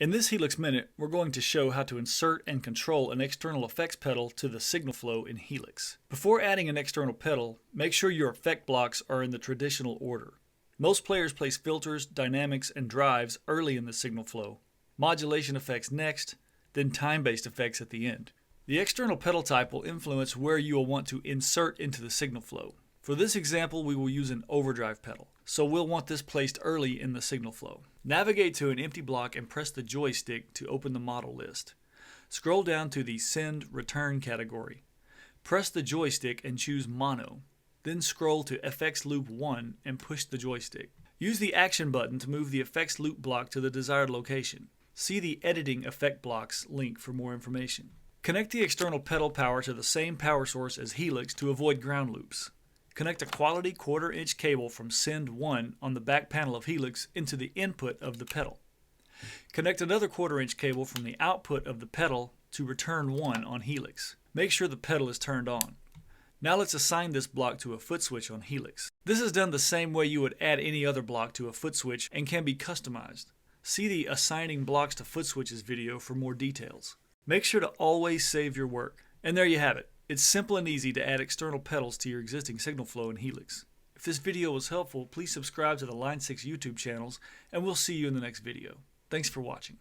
In this Helix Minute, we're going to show how to insert and control an external effects pedal to the signal flow in Helix. Before adding an external pedal, make sure your effect blocks are in the traditional order. Most players place filters, dynamics, and drives early in the signal flow, modulation effects next, then time-based effects at the end. The external pedal type will influence where you will want to insert into the signal flow. For this example, we will use an overdrive pedal, so we'll want this placed early in the signal flow. Navigate to an empty block and press the joystick to open the model list. Scroll down to the Send Return category. Press the joystick and choose Mono. Then scroll to FX Loop 1 and push the joystick. Use the Action button to move the effects loop block to the desired location. See the Editing Effect Blocks link for more information. Connect the external pedal power to the same power source as Helix to avoid ground loops. Connect a quality 1/4 inch cable from Send 1 on the back panel of Helix into the input of the pedal. Connect another 1/4 inch cable from the output of the pedal to Return 1 on Helix. Make sure the pedal is turned on. Now let's assign this block to a foot switch on Helix. This is done the same way you would add any other block to a foot switch and can be customized. See the Assigning Blocks to Foot Switches video for more details. Make sure to always save your work. And there you have it. It's simple and easy to add external pedals to your existing signal flow in Helix. If this video was helpful, please subscribe to the Line 6 YouTube channels, and we'll see you in the next video. Thanks for watching.